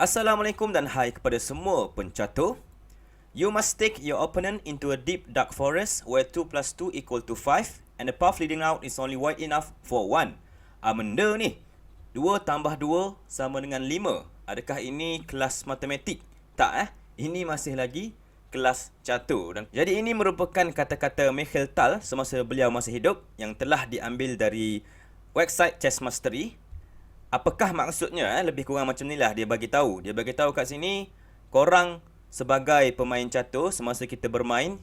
Assalamualaikum dan hai kepada semua pencatur. You must take your opponent into a deep dark forest where 2 plus 2 equal to 5 and the path leading out is only wide enough for 1. Benda ni, 2 tambah 2 sama dengan 5. Adakah ini kelas matematik? Tak Ini masih lagi kelas catur. Dan jadi ini merupakan kata-kata Michael Tal semasa beliau masih hidup yang telah diambil dari website Chess Mastery. Apakah maksudnya? Lebih kurang macam ni lah dia bagi tahu. Dia bagi tahu kat sini, korang sebagai pemain catur semasa kita bermain,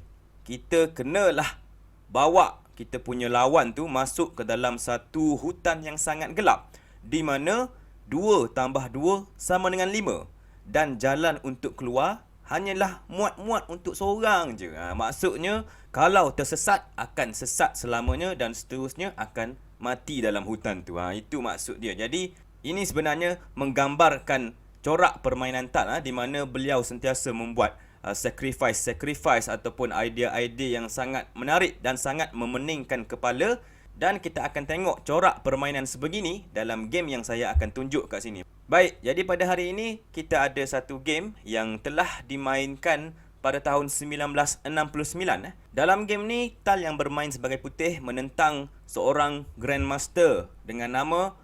kita kenalah bawa kita punya lawan tu masuk ke dalam satu hutan yang sangat gelap, di mana 2 tambah 2 sama dengan 5 dan jalan untuk keluar hanyalah muat-muat untuk seorang je. Maksudnya kalau tersesat akan sesat selamanya dan seterusnya akan mati dalam hutan tu. Itu maksud dia. Jadi ini sebenarnya menggambarkan corak permainan Tal di mana beliau sentiasa membuat sacrifice ataupun idea-idea yang sangat menarik dan sangat memeningkan kepala. Dan kita akan tengok corak permainan sebegini dalam game yang saya akan tunjuk kat sini. Baik, jadi pada hari ini kita ada satu game yang telah dimainkan pada tahun 1969. Dalam game ni, Tal yang bermain sebagai putih menentang seorang Grandmaster dengan nama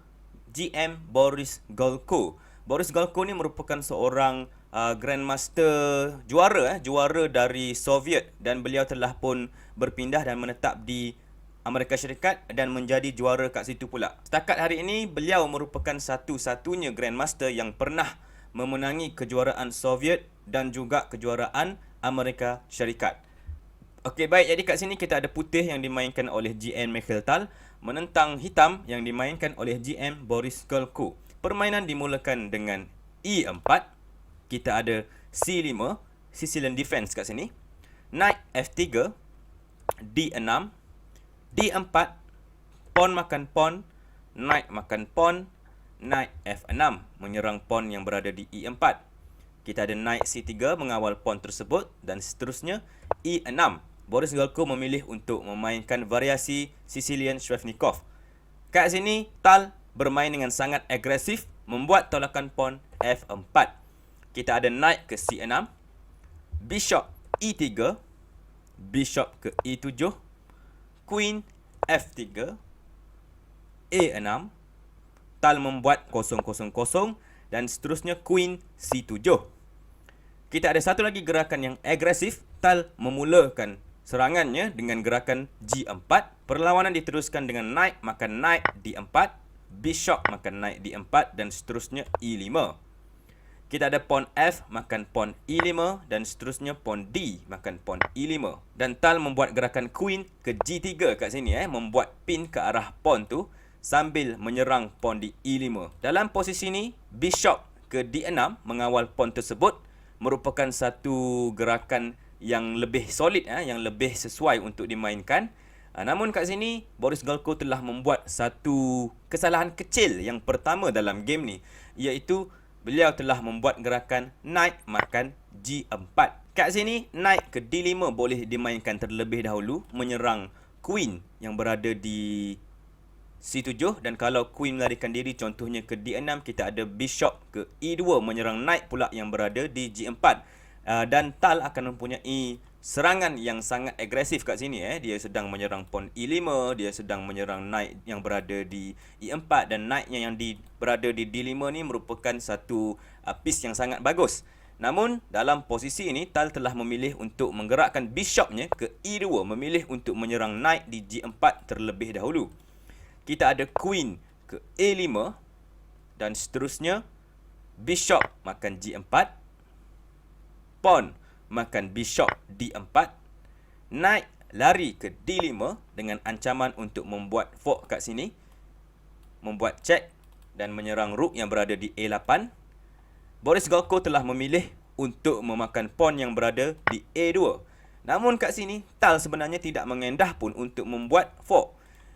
GM Boris Golko. Boris Golko ni merupakan seorang Grandmaster juara dari Soviet, dan beliau telah pun berpindah dan menetap di Amerika Syarikat dan menjadi juara kat situ pula. Setakat hari ini, beliau merupakan satu-satunya Grandmaster yang pernah memenangi kejuaraan Soviet dan juga kejuaraan Amerika Syarikat. Okey, baik. Jadi kat sini kita ada putih yang dimainkan oleh GM Michael Tal menentang hitam yang dimainkan oleh GM Boris Golko. Permainan dimulakan dengan E4. Kita ada C5, Sicilian Defense kat sini. Knight F3, D6, D4, pawn makan pawn, knight makan pawn, knight F6 menyerang pawn yang berada di E4. Kita ada knight C3 mengawal pawn tersebut dan seterusnya E6. Boris Golko memilih untuk memainkan variasi Sicilian Sveshnikov. Kat sini Tal bermain dengan sangat agresif membuat tolakan pawn F4. Kita ada knight ke C6, bishop E3, bishop ke E7, Queen F3, A6, Tal membuat 000 dan seterusnya Queen C7. Kita ada satu lagi gerakan yang agresif. Tal memulakan serangannya dengan gerakan G4. Perlawanan diteruskan dengan knight makan knight D4, bishop makan knight D4 dan seterusnya E5. Kita ada pawn F makan pawn E5 dan seterusnya pawn D makan pawn E5. Dan Tal membuat gerakan Queen ke G3 kat sini membuat pin ke arah pawn tu sambil menyerang pawn di E5. Dalam posisi ni, bishop ke D6 mengawal pawn tersebut merupakan satu gerakan yang lebih solid, yang lebih sesuai untuk dimainkan. Namun kat sini, Boris Golko telah membuat satu kesalahan kecil yang pertama dalam game ni, iaitu beliau telah membuat gerakan knight makan G4. Kat sini, knight ke D5 boleh dimainkan terlebih dahulu menyerang queen yang berada di C7. Dan kalau queen melarikan diri contohnya ke D6, kita ada bishop ke E2 menyerang knight pula yang berada di G4. Dan Tal akan mempunyai serangan yang sangat agresif kat sini. Dia sedang menyerang pawn E5, dia sedang menyerang knight yang berada di E4, dan knightnya yang berada di D5 ni merupakan satu piece yang sangat bagus. Namun dalam posisi ini, Tal telah memilih untuk menggerakkan bishopnya ke E2, memilih untuk menyerang knight di G4 terlebih dahulu. Kita ada queen ke A5 dan seterusnya bishop makan G4, pawn makan bishop D4, knight lari ke D5 dengan ancaman untuk membuat fork kat sini, membuat check dan menyerang rook yang berada di A8. Boris Golko telah memilih untuk memakan pawn yang berada di A2. Namun kat sini Tal sebenarnya tidak mengendah pun untuk membuat fork.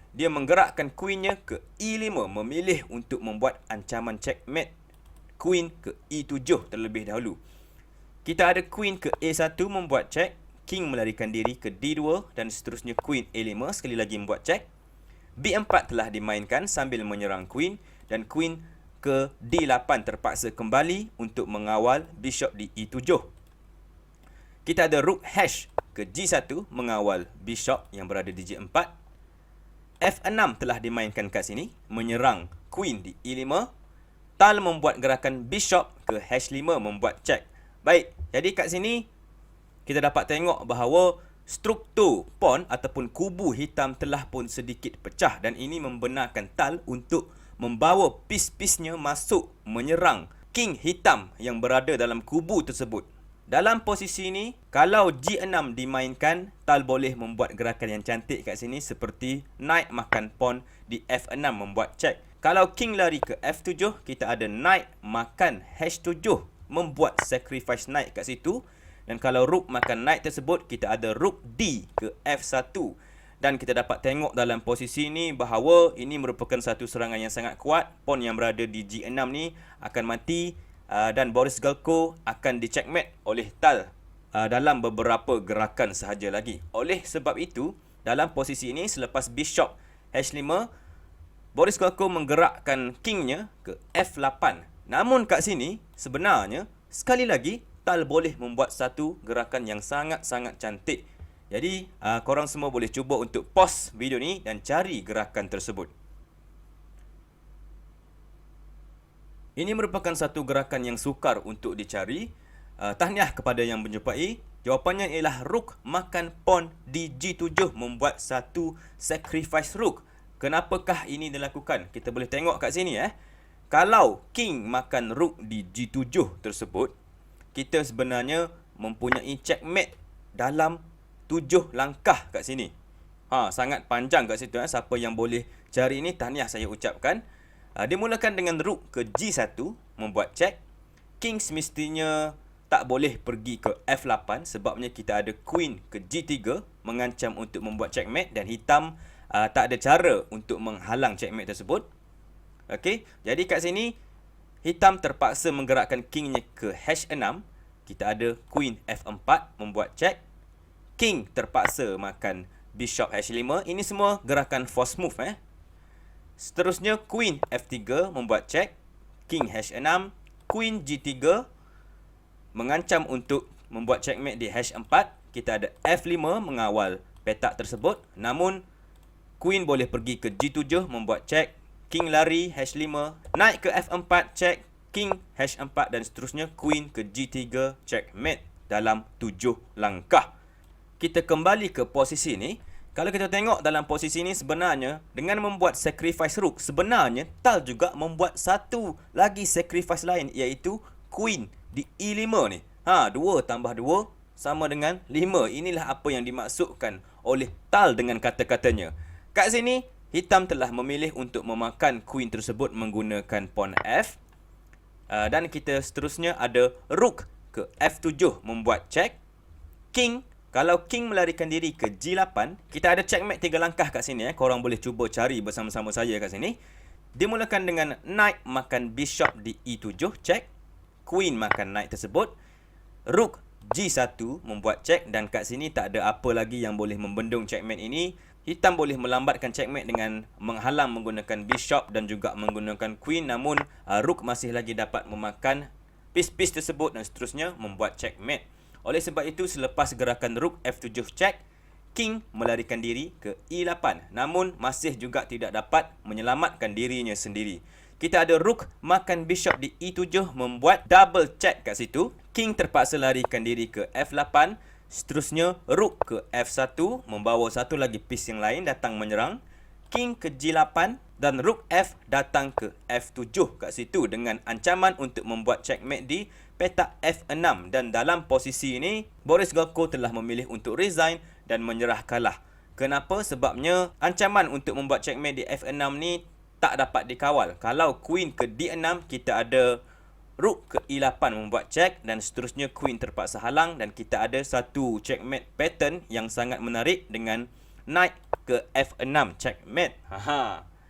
Dia menggerakkan queennya ke E5, memilih untuk membuat ancaman checkmate queen ke E7 terlebih dahulu. Kita ada queen ke A1 membuat check, king melarikan diri ke D2 dan seterusnya queen A5 sekali lagi membuat check. B4 telah dimainkan sambil menyerang queen dan queen ke D8 terpaksa kembali untuk mengawal bishop di E7. Kita ada rook hash ke G1 mengawal bishop yang berada di G4. F6 telah dimainkan kat sini, menyerang queen di E5. Tal membuat gerakan bishop ke H5 membuat check. Baik, jadi kat sini kita dapat tengok bahawa struktur pawn ataupun kubu hitam telah pun sedikit pecah dan ini membenarkan Tal untuk membawa piece-piecenya masuk menyerang king hitam yang berada dalam kubu tersebut. Dalam posisi ini, kalau G6 dimainkan, Tal boleh membuat gerakan yang cantik kat sini seperti knight makan pawn di F6 membuat check. Kalau king lari ke F7, kita ada knight makan H7 membuat sacrifice knight kat situ. Dan kalau rook makan knight tersebut, kita ada rook D ke F1. Dan kita dapat tengok dalam posisi ini bahawa ini merupakan satu serangan yang sangat kuat. Pawn yang berada di G6 ni akan mati dan Boris Galko akan di-checkmate oleh Tal dalam beberapa gerakan sahaja lagi. Oleh sebab itu, dalam posisi ini selepas bishop H5, Boris Galko menggerakkan kingnya ke F8. Namun kat sini sebenarnya sekali lagi Tal boleh membuat satu gerakan yang sangat-sangat cantik. Jadi, korang semua boleh cuba untuk pause video ni dan cari gerakan tersebut. Ini merupakan satu gerakan yang sukar untuk dicari. Tahniah kepada yang menjumpai. Jawapannya ialah rook makan pawn di G7 membuat satu sacrifice rook. Kenapakah ini dilakukan? Kita boleh tengok kat sini. Kalau king makan rook di G7 tersebut, kita sebenarnya mempunyai checkmate dalam 7 langkah kat sini. Sangat panjang kat situ. Siapa yang boleh cari ini, tahniah saya ucapkan. Dimulakan dengan rook ke G1 membuat check. King semestinya tak boleh pergi ke F8 sebabnya kita ada queen ke G3 mengancam untuk membuat checkmate dan hitam tak ada cara untuk menghalang checkmate tersebut. Okey, jadi kat sini hitam terpaksa menggerakkan kingnya ke H6. Kita ada queen F4 membuat check. King terpaksa makan bishop H5. Ini semua gerakan force move. Seterusnya queen F3 membuat check. King H6. Queen G3 mengancam untuk membuat checkmate di H4. Kita ada F5 mengawal petak tersebut. Namun queen boleh pergi ke G7 membuat check. King lari H5. Naik ke F4 check. King H4 dan seterusnya queen ke G3 checkmate dalam 7 langkah. Kita kembali ke posisi ni. Kalau kita tengok dalam posisi ni sebenarnya dengan membuat sacrifice rook, sebenarnya Tal juga membuat satu lagi sacrifice lain iaitu queen di E5 ni. 2 tambah 2 sama dengan 5. Inilah apa yang dimaksudkan oleh Tal dengan kata-katanya. Kat sini hitam telah memilih untuk memakan queen tersebut menggunakan pawn F. Dan kita seterusnya ada rook ke F7 membuat check. King, kalau king melarikan diri ke G8, kita ada checkmate 3 langkah kat sini. Korang boleh cuba cari bersama-sama saya kat sini. Dimulakan dengan knight makan bishop di E7, check. Queen makan knight tersebut. Rook G1 membuat check dan kat sini tak ada apa lagi yang boleh membendung checkmate ini. Hitam boleh melambatkan checkmate dengan menghalang menggunakan bishop dan juga menggunakan queen. Namun rook masih lagi dapat memakan piece-piece tersebut dan seterusnya membuat checkmate. Oleh sebab itu, selepas gerakan rook F7 check, king melarikan diri ke E8. Namun, masih juga tidak dapat menyelamatkan dirinya sendiri. Kita ada rook makan bishop di E7 membuat double check kat situ. King terpaksa larikan diri ke F8. Seterusnya, rook ke F1 membawa satu lagi piece yang lain datang menyerang. King ke G8 dan rook F datang ke F7 kat situ dengan ancaman untuk membuat checkmate di petak F6. Dan dalam posisi ini, Boris Galko telah memilih untuk resign dan menyerah kalah. Kenapa? Sebabnya ancaman untuk membuat checkmate di F6 ni tak dapat dikawal. Kalau queen ke D6, kita ada rook ke E8 membuat check dan seterusnya queen terpaksa halang dan kita ada satu checkmate pattern yang sangat menarik dengan knight ke F6 checkmate.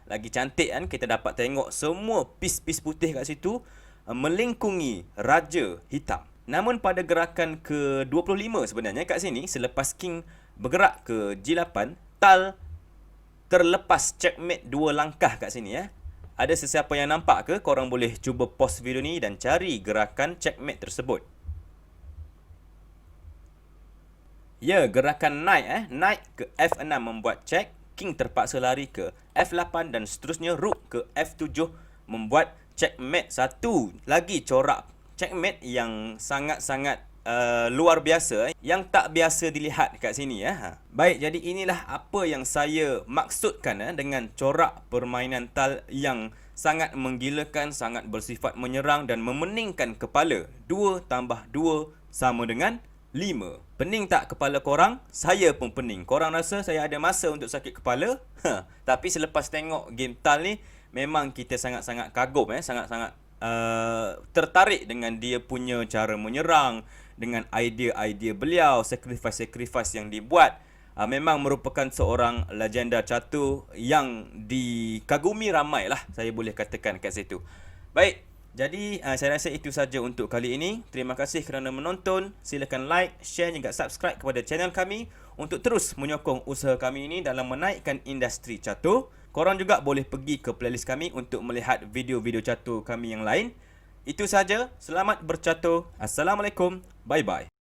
Lagi cantik kan, kita dapat tengok semua piece-piece putih kat situ melingkungi raja hitam. Namun pada gerakan ke-25 sebenarnya kat sini, selepas king bergerak ke G8, Tal terlepas checkmate 2 langkah kat sini. Ada sesiapa yang nampak ke? Korang boleh cuba pause video ni dan cari gerakan checkmate tersebut. Ya, gerakan naik naik ke F6 membuat check, king terpaksa lari ke F8 dan seterusnya rook ke F7 membuat checkmate. Satu lagi corak checkmate yang sangat-sangat luar biasa yang tak biasa dilihat kat sini Baik, jadi inilah apa yang saya maksudkan dengan corak permainan tal yang sangat menggilakan, sangat bersifat menyerang dan memeningkan kepala. 2 tambah 2 sama dengan 5. Pening tak kepala korang? Saya pun pening. Korang rasa saya ada masa untuk sakit kepala? Tapi selepas tengok game tal ni, memang kita sangat-sangat kagum, sangat-sangat tertarik dengan dia punya cara menyerang, dengan idea-idea beliau, sacrifice-sacrifice yang dibuat. Memang merupakan seorang legenda catur yang dikagumi ramai lah, saya boleh katakan kat situ. Baik, jadi saya rasa itu saja untuk kali ini. Terima kasih kerana menonton. Silakan like, share juga subscribe kepada channel kami untuk terus menyokong usaha kami ini dalam menaikkan industri catur. Korang juga boleh pergi ke playlist kami untuk melihat video-video catur kami yang lain. Itu saja. Selamat bercatur. Assalamualaikum. Bye-bye.